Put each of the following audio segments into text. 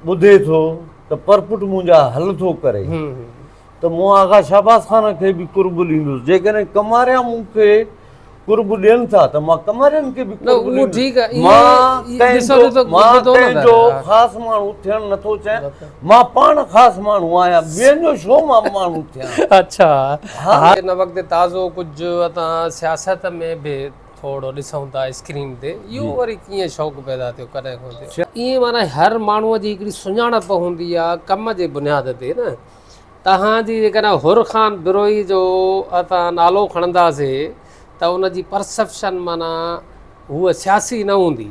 ॿुधे थो त परपुट मुंहिंजा हल थो करे त मूं आगा शाहबाज़ ख़ान खे बि कुर्ब ॾींदुसि। जेकॾहिं कमारिया मूंखे कुर्ब ॾियनि था त मां कमारियनि खे बि कुर्ब ॾींदुसि। मां कंहिंजो ख़ासि माण्हू थियणु नथो चाहियां, मां पाण ख़ासि माण्हू आहियां, ॿियनि जो छो मां माण्हू थियां। अच्छा, हिन वक़्तु ताज़ो कुझु असां सियासत में बि थोरो ॾिसूं था स्क्रीन ते, इहो वरी कीअं शौक़ु पैदा थियो, कॾहिं खां थियो? ईअं माना हर माण्हूअ जी हिकिड़ी सुञाणप हूंदी आहे कम जे बुनियाद ते न। तव्हांजी जेकॾहिं हुर ख़ान बिरोई जो असां नालो खणंदासीं त उनजी परसेप्शन माना हूअ सियासी न हूंदी,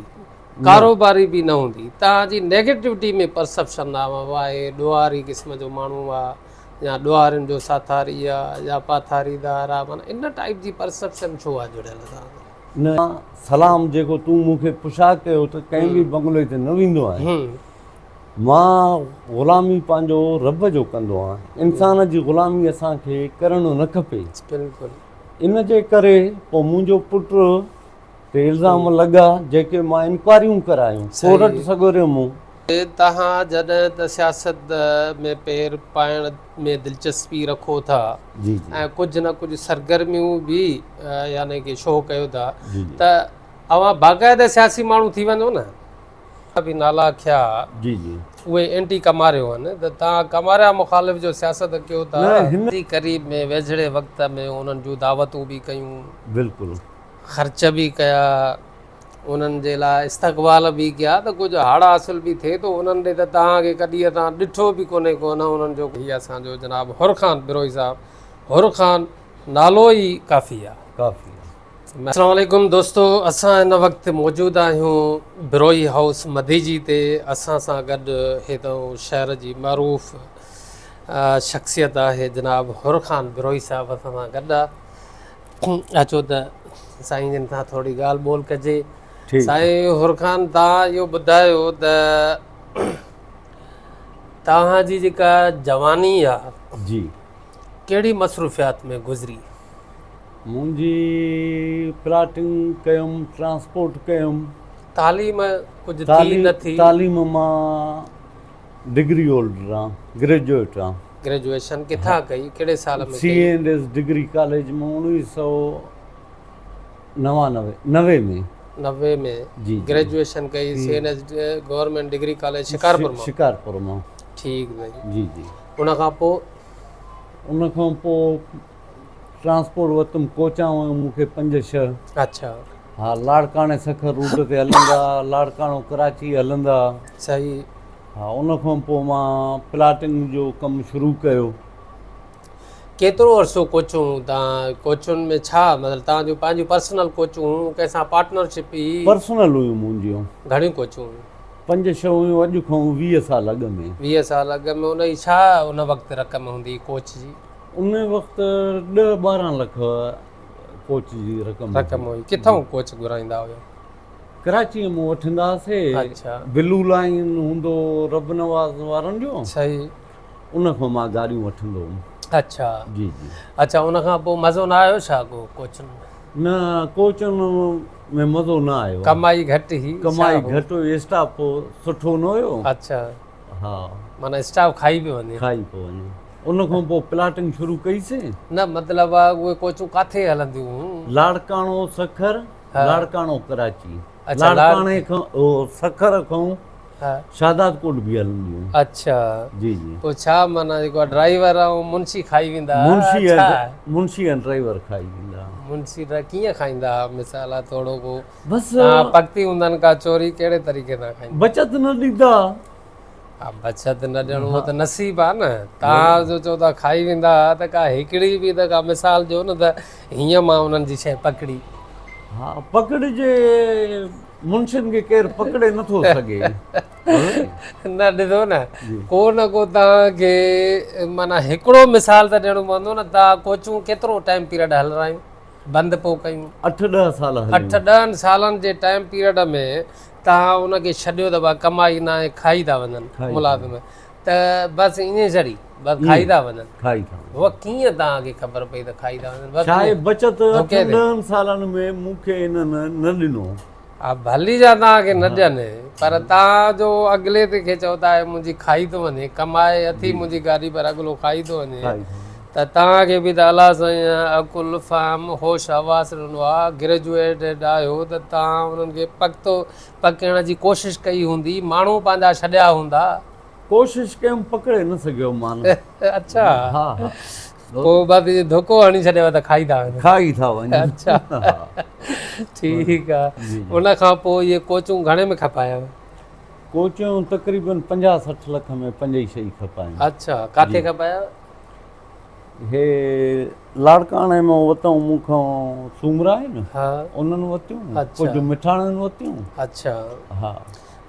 कारोबारी बि न हूंदी, तव्हांजी नेगेटिविटी में परसेप्शन आहे ॾुआरी क़िस्म जो माण्हू आहे या ॾुआरियुनि जो साथारी आहे या पाथारीदार आहे, माना इन टाइप जी परसेप्शन छो आहे जुड़ियल तव्हां? न सलाम जेको तूं मूंखे पुछा कयो त कंहिं बि बंगले ते न वेंदो आहे। मां ग़ुलामी पंहिंजो रब जो कंदो आहियां, इंसान जी ग़ुलामी असांखे करणु न खपे। बिल्कुलु। इन जे करे पोइ मुंहिंजो पुटु ते इल्ज़ाम लॻा जेके मां इंक्वायरियूं करायूं, कोर्ट सॻोरियमि। तव्हां जॾहिं त सियासत में पेर पाइण में दिलचस्पी रखो था ऐं कुझु न कुझु सरगर्मियूं बि यानी कि शो कयो था त अवां बाक़ाइदा सियासी माण्हू थी वञो न, बि नाला खिया उहे एंटी कमारियो आहिनि, त तव्हां कमारिया मुखालिफ़ जो सियासत कयो था, क़रीब में वेझड़े वक़्त में उन्हनि जूं दावतूं बि कयूं, बिल्कुलु ख़र्च बि कया, उन्हनि जे लाइ इस्तक़बाल बि कया, त कुझु हाड़ हासिल बि थिए थो उन्हनि ॾे, त तव्हांखे कॾहिं असां ॾिठो बि कोन्हे उन्हनि जो। हीअ असांजो जनाब हुर ख़ान बिरोई साहिबु, हुर ख़ान नालो ई काफ़ी आहे। अस्सलाम वालेकुम दोस्तो, असां हिन वक़्तु मौजूदु आहियूं बिरोई हाउस मदीजी ते। असां सां गॾु हितां शहर जी मरूफ़ शख़्सियत आहे जनाब हुर ख़ान बिरोई साहिबु असां सां गॾु आहे। अचो त साईं जिन सां थोरी ॻाल्हि ॿोल कजे। साईं हुर ख़ान, तव्हां इहो ॿुधायो त तव्हांजी जेका जवानी आहे जी कहिड़ी मसरूफ़ियात में गुज़री? मुंहिंजी प्लाटिंग कयुमि, ट्रांसपोर्ट कयुमि। तालीम कुझु थी न थी? तालीम मां डिग्री होल्डर आहियां, ग्रेजुएट आहियां। ग्रेजुएशन किथां कई, कहिड़े साल में? CA&S डिग्री कॉलेज में 1999 में। 90 में जी ग्रेजुएशन कई CA&S government degree college Shikarpur मां। ठीकु भाई। जी जी। उन खां पोइ ट्रांसपोर्ट वरितुमि, कोचां वियुमि, मूंखे 5-6। अच्छा। हा, लाड़काणे सखर रूट ते हलंदा, लाड़काणो कराची हलंदा। सही। हा, उन खां पोइ मां प्लाटिंग जो कमु शुरू कयो। केतिरो अर्सो कोचूं तव्हां? कोचुनि में छा मतिलबु तव्हांजो पंहिंजूं पर्सनल कोचूं, कंहिंसां पार्टनरशिप हुई? पर्सनल हुयूं मुंहिंजियूं। घणियूं कोचूं? 5-6 हुयूं, अॼु खां 20 साल अॻु में। 20 साल अॻु में। उन जी छा उन वक़्तु रक़म हूंदी कोच जी? उन वक़्तु 10-12 लख कोच जी रक़म हुई। किथां कोच घुराईंदा हुयो? कराचीअ में वठंदा हुआसीं। अच्छा। बिलू लाइन हूंदो रब नवाज़ वारनि जो। सही। उन खां मां गाॾियूं वठंदो हुउमि। अच्छा जी जी। अच्छा, उन खां पोइ मज़ो न आयो छा को कोचनि में? न, कोचनि में मज़ो न आयो। कमाई घटि ही? कमाई घटि हुई, स्टाफ सुठो न हुयो। अच्छा। हा, माना स्टाफ खाई पियो वञे। खाई पियो वञे। उन खां पोइ प्लाटिंग शुरू कईसीं। न मतिलबु आहे उहे कोचूं किथे हलंदियूं? लाड़काणो सखर, लाड़काणो कराची। अच्छा। लाड़काणे खां सखर खां शादात कोट बि हलंदियूं। अच्छा। जी जी। पोइ छा माना जेको ड्राइवर ऐं मुंशी खाई वेंदा? मुंशी ऐं ड्राइवर खाई वेंदा। मुंशी कीअं खाईंदा? मिसाल आहे थोरो को बसि पकती हूंदनि का चोरी कहिड़े तरीक़े सां खाईंदा? बचत न ॾींदा। हा, बचत न ॾियणो उहो त नसीबु आहे न। तव्हां जो चओ था खाई वेंदा त का हिकिड़ी बि त का मिसाल ॾियो न त हीअं मां उन्हनि जी शइ पकड़ी। हा, पकड़िजे, मुंशियुनि खे केरु पकड़े नथो सघे। न ॾिसो न, को न को तव्हांखे माना हिकिड़ो मिसाल त ॾियणो पवंदो न। तव्हां कोचूं केतिरो टाइम पीरियड हलायूं, बंदि पोइ कयूं? 8-10 साल। 8-10 सालनि जे टाइम पीरियड में तव्हां उनखे छॾियो त कमाई न आहे, खाई था वञनि मुलाज़िम, त बसि ईअं छड़ी बसि खाई था वञनि? उहा कीअं तव्हांखे ख़बर पई त खाई था वञनि? छा आहे, बचत 8-10 सालनि में मूंखे इन्हनि न ॾिनो। भली जा तव्हांखे न ॾियनि पर तव्हां जो अॻिले ते खे चओ था मुंहिंजी खाई थो वञे कमाए अथी मुंहिंजी गाॾी पर अॻिलो खाई थो वञे त तव्हांखे बि त अलाह साईं अकुल फाम होश हवास ॾिनो आहे ग्रेजुएटेड आहियो त तव्हां उन्हनि खे पकतो पकण जी कोशिशि कई हूंदी माण्हू पंहिंजा छॾिया हूंदा कोशिशि कयमि पकड़े न सघियो मां अच्छा हा हा पोइ बसि धोको हणी छॾियो त खाई था वञो खाई था वञनि अच्छा ठीकु आहे उन खां पोइ इहे कोचूं घणे में खपायव कोचियूं तक़रीबन 50-60 लख में 5-6 खपाइनि अच्छा किथे खपायव हे लाड़काणे में वरितऊं मूंखां सूमरा आहे न हा उन्हनि वरितियूं अच्छा। कुझु मिठाणनि वरितियूं अच्छा हा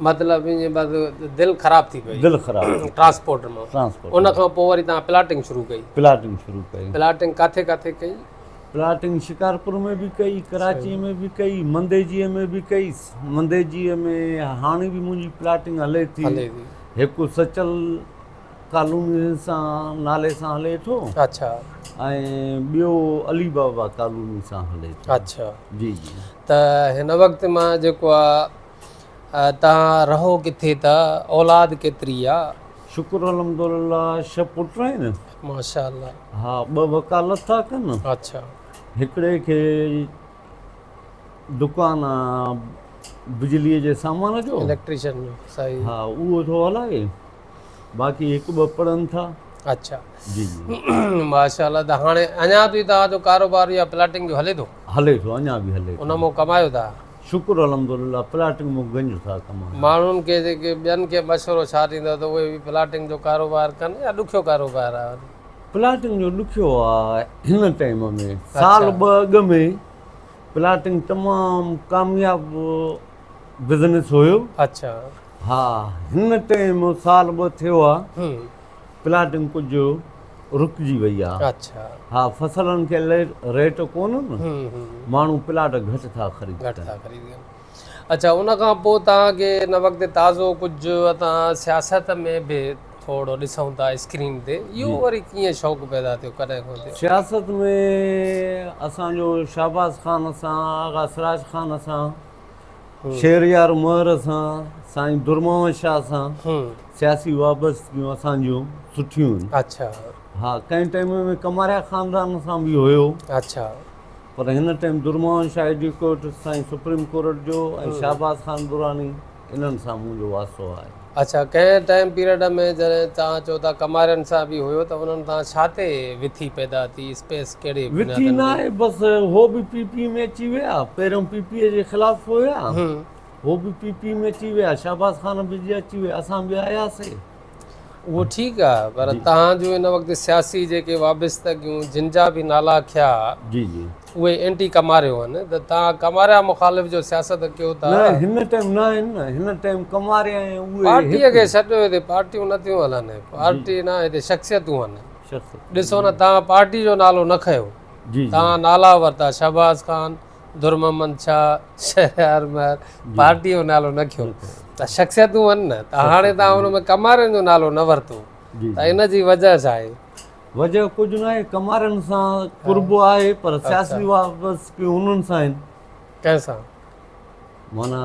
मतिलबु ईअं बसि दिलि ख़राबु थी पई दिलि ख़राबु ट्रांसपोर्ट में ट्रांसपोर्ट उन खां पोइ वरी तव्हां प्लाटिंग शुरू कई प्लाटिंग शुरू कई प्लाटिंग किथे किथे कई प्लाटिंग शिकारपुर में बि कई कराची में बि कई मंदेजीअ में बि कई मंदेजीअ में हाणे बि मुंहिंजी प्लाटिंग हले थी हले थी हिकु सचल कॉलोनी सां नाले सां हले थो अच्छा ऐं ॿियो अली बाबा कॉलोनी सां हले थो अच्छा जी जी त हिन वक़्तु मां जेको आहे तव्हां रहो किथे त औलाद केतिरी आहे शुक्र अलहमदुलिल्लाह 6 पुट आहिनि माशा अल्लाह हा 2 वकालत था कनि अच्छा हिकिड़े खे दुकानु आहे बिजलीअ जे सामान जो इलेक्ट्रीशियन जो सही हा उहो थो हलाए बाक़ी 1-2 पढ़नि था अच्छा जी जी माशा अल्लाह त हाणे अञा बि तव्हांजो कारोबार या प्लाटिंग जो हले थो हले थो अञा बि हले उन मां कमायो था शुक्र अलहमदुलिल्लाह प्लाटिंग में गंज था कमाइनि माण्हुनि खे जेके ॿियनि खे मशवरो छा ॾींदो त उहे बि प्लाटिंग जो कारोबार कनि या ॾुखियो कारोबार आहे प्लाटिंग जो ॾुखियो आहे हिन टाइम में साल 2 अॻ में प्लाटिंग तमामु कामयाबु बिज़नेस हुयो अच्छा हा हिन टाइम साल 2 थियो आहे प्लाटिंग कुझु रुकिजी वई आहे अच्छा हा फसलनि खे रेट कोन न माण्हू प्लाट घटि था ख़रीद घटि था ख़रीदनि अच्छा उन खां पोइ तव्हांखे हिन वक़्तु ताज़ो कुझु असां सियासत में बि थोरो ॾिसूं था स्क्रीन ते इहो वरी कीअं शौक़ु पैदा थियो कॾहिं खां थियो सियासत में असांजो शाहबाज़ ख़ान सां आगा सिराज ख़ान सां शेरयार महर सां साईं दुरमोहम्मद शाह सां सियासी वाबस्तगियूं असांजियूं सुठियूं आहिनि अच्छा हा कंहिं टाइम में कमारिया ख़ानदान सां बि हुयो अच्छा पर हिन टाइम दुरमोहन शाह एडवोकेट साईं सुप्रीम कोर्ट जो ऐं शाहबाज़ ख़ान दुरानी इन्हनि सां मुंहिंजो वास्तो आहे अच्छा कंहिं टाइम पीरियड में जॾहिं तव्हां चओ था कमारियनि सां बि हुयो त उन्हनि तव्हां छा ते विथी पैदा थी स्पेस कहिड़े विथी न आहे बसि हो बि पीपी में अची विया पहिरियों पीपीअ जे ख़िलाफ़ु हुया हो बि पीपी में अची विया शाहबाज़ ख़ान बि अची विया असां बि आयासीं उहो ठीकु आहे पर तव्हांजो हिन वक़्तु सियासी जेके वाबस्तगियूं जिन जा बि नाला खिया जी जी उहे एंटी कमारियो आहिनि त तव्हां कमारिया मुखालिफ़ जो सियासत कयो था न हिन टाइम न आहिनि न हिन टाइम कमारिया ऐं उहे पार्टीअ खे छॾियो हिते पार्टियूं नथियूं हलनि पार्टी न हिते शख़्सियतूं आहिनि ॾिसो न तव्हां पार्टी जो नालो न खयो तव्हां नाला वरिता शहबाज़ ख़ान दुरमोहम्मद शाह शेरयार महर पार्टीअ जो नालो न खयो त शख़्सियतूं आहिनि न त हाणे तव्हां हुन में कमारियुनि जो नालो न वरितो त इन जी वजह छा आहे वजह कुझु न आहे कमारियुनि सां कुर्ब आहे पर सियासी वाबस्तगी उन्हनि सां आहिनि कंहिंसां माना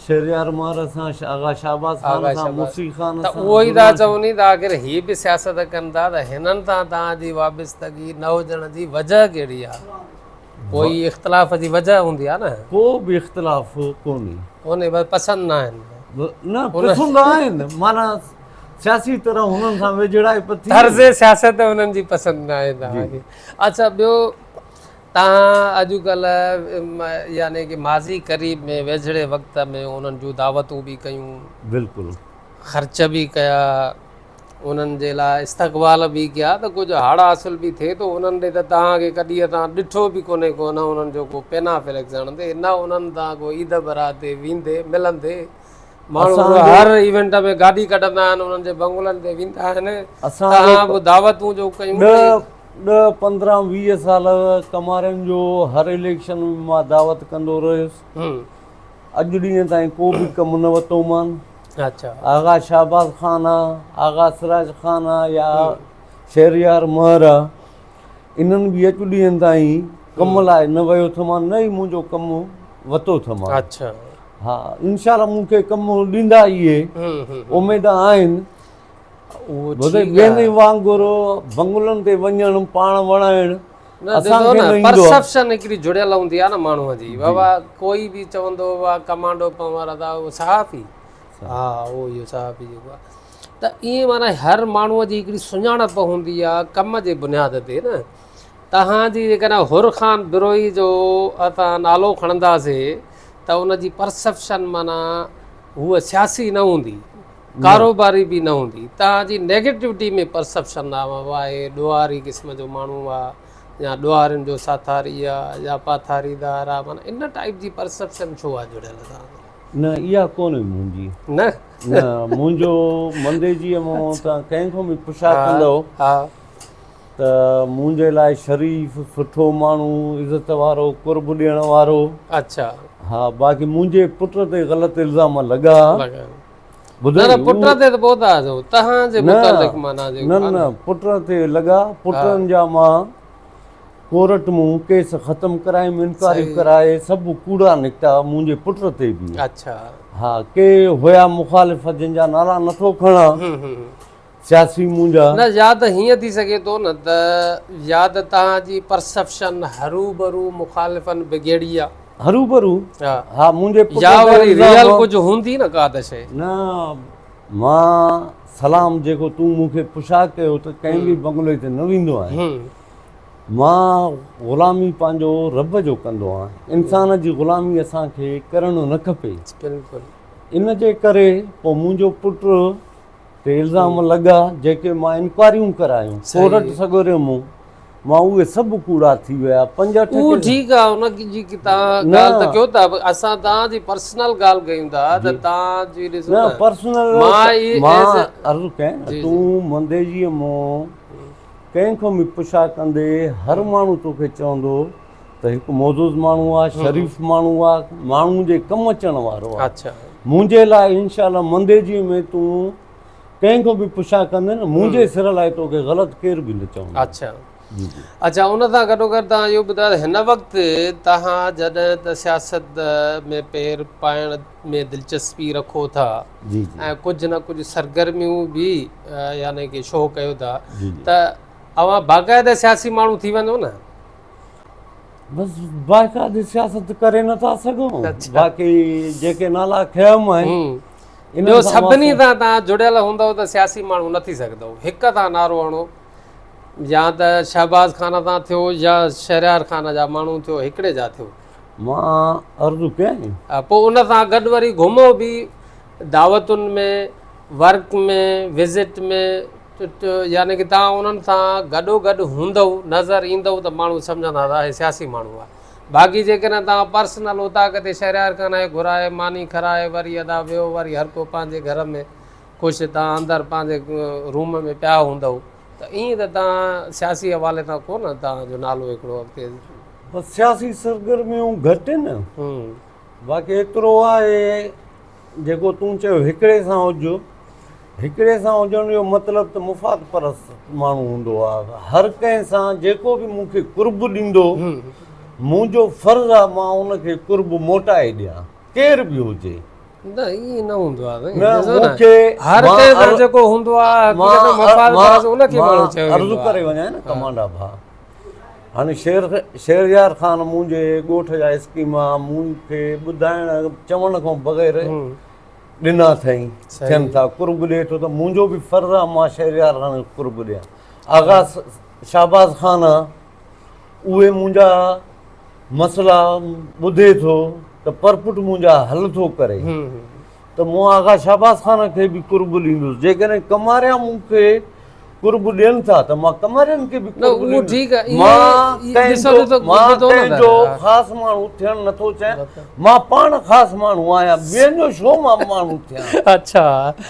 शेरयार महर सां आगा शाहबाज़ ख़ान सां मुसी ख़ान त उहो ई था चवनि त आख़िर हीअ बि सियासत कनि था त हिननि सां तव्हांजी वाबस्तगी न हुजण जी वजह कहिड़ी आहे कोई इख़्तिलाफ़ जी वजह हूंदी आहे न को बि इख़्तिलाफ़ कोन्हे बसि पसंदि न आहिनि न पसंदि आहिनि माना सियासी तरह हुननि सां वेझड़ाई पथी तर्ज़ सियासत हुननि जी पसंदि न आहे तव्हांखे अच्छा ॿियो तव्हां अॼुकल्ह यानी की माज़ी क़रीब में वेझड़े वक़्त में उन्हनि जूं दावतूं बि कयूं बिल्कुलु ख़र्च बि कया उन्हनि जे लाइ इस्तक़बाल बि कया त कुझु हाड़ा हासिल बि थिए थो उन्हनि ॾे त तव्हांखे कॾहिं तव्हां ॾिठो बि कोन्हे को न उन्हनि जो को पेना फ्लैक्स हणंदे न उन्हनि तां को ईद बरात ते वेंदे मिलंदे माण्हू हर इवेंट में गाॾी कढंदा आहिनि उन्हनि जे बंगलनि ते वेंदा आहिनि तव्हां बि दावतूं जो कयूं 10-15-20 साल कमारियुनि जो हर इलेक्शन में मां दावत कंदो रहियुसि अॼु ॾींहं ताईं को बि कमु न वरितो मान अच्छा आगा शाहबाज़ ख़ान आहे आगा सिराज ख़ान आहे या शेरयार महर आहे इन्हनि बि अॼु ॾींहं ताईं कम लाइ न वियो अथमां न ई मुंहिंजो कमु वरितो अथमां अच्छा हा इंशाल्लाह मूंखे कमु ॾींदा इहे उमेद आहिनि उहो ॿुधे ॿियनि वांगुरु बंगलनि ते वञणु पाण वणाइणु असांखे न ईंदो आहे। परसेप्शन हिकिड़ी जुड़ियल हूंदी आहे न माण्हूअ जी बाबा कोई बि चवंदो हुआ कमांडो पवार था उहो सहाफ़ी हा उहो इहो सहाफ़ी जेको आहे त ईअं माना हर माण्हूअ जी हिकिड़ी सुञाणप हूंदी आहे कम जे बुनियाद ते न तव्हांजी जेकॾहिं हुर ख़ान बिरोई जो असां नालो खणंदासीं त उनजी परसेप्शन माना हूअ सियासी न हूंदी कारोबारी बि न हूंदी तव्हांजी नेगेटिविटी में परसेप्शन आहे ॾुआरी क़िस्म जो माण्हू आहे या ॾुआरियुनि जो साथारी आहे या पाथारीदार आहे माना इन टाइप जी परसेप्शन छो आहे जुड़ियल तव्हां न इहा कोन्हे मुंहिंजी न न मुंहिंजो मंदे जी मां तव्हां कंहिंखां बि पुछा कंदो हा त मुंहिंजे लाइ शरीफ़ सुठो माण्हू इज़त वारो कुर्ब ॾियण वारो अच्छा हा बाक़ी मुंहिंजे पुट ते ग़लति इल्ज़ाम लॻा न पुट ते त पहुता तव्हांजे मुतालिक़ माना न न पुट ते लॻा पुटनि जा मां कोर्ट मूं केस ख़तमु कराए इंक्वायरी कराए सभु कूड़ा निकिता मुंहिंजे पुट ते बि अच्छा हा के हुया मुखालिफ़ जंहिंजा नाला नथो खणा सियासी मुंहिंजा न यादि हीअं थी सघे थो न त यादि तव्हांजी परसेप्शन हरूभरू मुखालिफ़नि बिगेड़ी आहे हरूभरू हा मुंहिंजे या वरी रियल कुझु हूंदी न का त शइ न मां सलाम जेको तूं मूंखे पुछा कयो त कंहिं बि बंगले ते न वेंदो आहियां मां ग़ुलामी पंहिंजो रब जो कंदो आहियां इंसान जी ग़ुलामी असांखे करणु न खपे बिल्कुलु इन जे करे पोइ मुंहिंजो पुटु ते इल्ज़ाम लॻा जेके मां इंक्वायरियूं करायूं कोर्ट सॻोरे मूं मां उहे सभु कूड़ा थी विया 5-8 उहो ठीकु आहे उनजी तव्हां ॻाल्हि त कयो था असां तव्हांजी पर्सनल ॻाल्हि कयूं था त तव्हांजी ॾिसो न पर्सनल मां अर्ज़ु कयां तूं मंदे जी मूं कंहिंखां बि पुछा कंदे हर माण्हू तोखे चवंदो त हिकु मौजूद माण्हू आहे शरीफ़ माण्हू आहे माण्हू जे कमु अचण वारो आहे अच्छा मुंहिंजे लाइ इनशाला मंदे जी में तूं कंहिंखां बि पुछा कंदे न मुंहिंजे सिर लाइ तोखे ग़लति केर बि न चवंदो अच्छा अच्छा उन सां गॾोगॾु तव्हां इहो ॿुधायो हिन वक़्तु तव्हां जॾहिं त सियासत में पेर पाइण में दिलचस्पी रखो था ऐं कुझु न कुझु सरगर्मियूं बि यानी की शो कयो था त अवां बाक़ाइदा सियासी माण्हू थी वञो न बसि बाक़ाइदा सियासत करे नथा सघूं बाक़ी जेके नाला खयमि आहिनि ॿियो सभिनी सां तव्हां जुड़ियल हूंदव त सियासी माण्हू न थी सघंदव हिकु तां नारो हणो या त शहबाज़ ख़ान सां थियो या शहरियार ख़ान जा माण्हू थियो हिकिड़े जा थियो मां अर्ज़ु कयां पोइ उन सां गॾु वरी घुमो बि दावतुनि में वर्क में विज़िट में यानी की तव्हां उन्हनि सां गॾोगॾु हूंदव नज़र ईंदव त माण्हू सम्झंदा त हे सियासी माण्हू आहे बाक़ी जेकॾहिं तव्हां पर्सनल उतां किथे शहरियार ख़ान घुराए मानी खाराए वरी अदा वियो वरी हर को पंहिंजे घर में ख़ुशि तव्हां अंदरि पंहिंजे रूम में पिया हूंदव त ईअं त तव्हां सियासी हवाले सां कोन तव्हांजो नालो हिकिड़ो अॻिते बसि सियासी सरगर्मियूं घटि न बाक़ी एतिरो आहे जेको तूं चयो हिकिड़े सां हुजो हिकिड़े सां हुजण जो मतिलबु त मुफ़ाद परस्त माण्हू हूंदो आहे हर कंहिं सां जेको बि मूंखे कुर्ब ॾींदो मुंहिंजो फ़र्ज़ु आहे मां उनखे कुर्ब मोटाए ॾियां केर बि हुजे न ईअं न हूंदो आहे जेको हूंदो आहे अर्ज़ु करे वञा न कमांडा भाउ हाणे शहरियार ख़ान मुंहिंजे ॻोठ जा स्कीमा मूंखे ॿुधाइण चवण खां बग़ैर ॾिना अथई थियनि था कुर्ब ॾिए थो त मुंहिंजो बि फ़र्ज़ु आहे मां शहरियार ख़ान कुर्ब ॾियां आगा शहबाज़ ख़ान उहे मुंहिंजा मसइला ॿुधे थो त परपुट मुंहिंजा हल थो करे त मूं आगा शहबाज़ ख़ान खे बि कुर्ब ॾींदुसि जेकॾहिं कमारिया मूंखे कुर्ब ॾियनि था त मां कमारियनि खे बि कंहिंजो ख़ासि माण्हू थियणु नथो चाहियां मां पाण ख़ासि माण्हू आहियां ॿियनि जो छो मां माण्हू थियां अच्छा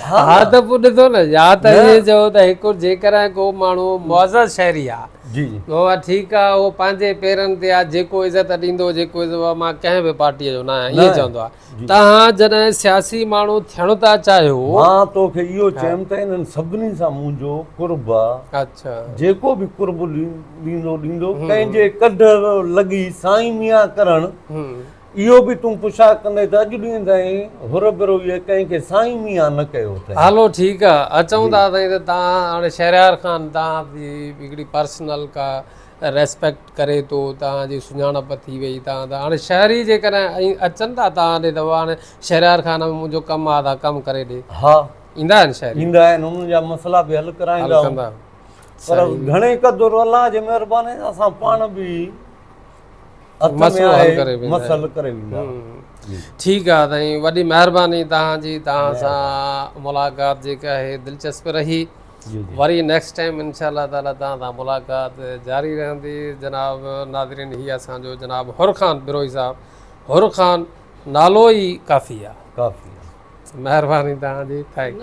हा त पोइ ॾिसो न या त इहे चओ त हिकु जेकॾहिं को माण्हू मुअज़्ज़ज़ शहरी आहे जी उहो ठीकु आहे उहो पंहिंजे पेरनि ते आहे जेको इज़त ॾींदो जेको इज़त मां कंहिं बि पार्टीअ जो न आहियां ईअं चवंदो आहे तव्हां जॾहिं सियासी माण्हू थियणु था चाहियो मां तोखे इहो चयमि त इन्हनि सभिनी सां मुंहिंजो कुर्ब आहे अच्छा जेको बि कुर्ब ॾींदो कंहिंजे कढ लॻी साईं मियां करणु इहो बि तूं पुछा कंदे त अॼु ॾींहं ताईं हुर बिरो इहे कंहिंखे साईं मियां न कयो अथई। हलो ठीकु आहे, अचूं था साईं त तव्हां हाणे शहरयार ख़ान तव्हांजी हिकिड़ी पर्सनल का रेस्पेक्ट करे थो, तव्हांजी सुञाणप थी वई, तव्हां त हाणे शहरी जेकॾहिं अचनि था तव्हां ॾे त उहा हाणे शहरयार ख़ान में मुंहिंजो कमु आहे, तव्हां कमु करे ॾे, हा ईंदा आहिनि शहरी, ईंदा आहिनि, उन्हनि जा मसइला बि हल कराईंदा हल आहियूं। कंदा। पर घणे क़दुरु अलाह जे महिरबानी सां असां पाण बि हथ में मसइलो हल आहे करे वेंदा मसइलो करे वेंदा आहियूं। ठीकु आहे साईं, वॾी महिरबानी तव्हांजी, तव्हां सां मुलाक़ात जेका आहे दिलचस्प रही। वरी नेक्स्ट टाइम इंशाअल्लाह ताला तव्हां सां मुलाक़ात जारी रहंदी। जनाब नाज़रीन, हीअ असांजो जनाब हुर ख़ान बिरोई साहब। हुर ख़ान नालो ई काफ़ी आहे। काफ़ी महिरबानी तव्हांजी, थैंक यू।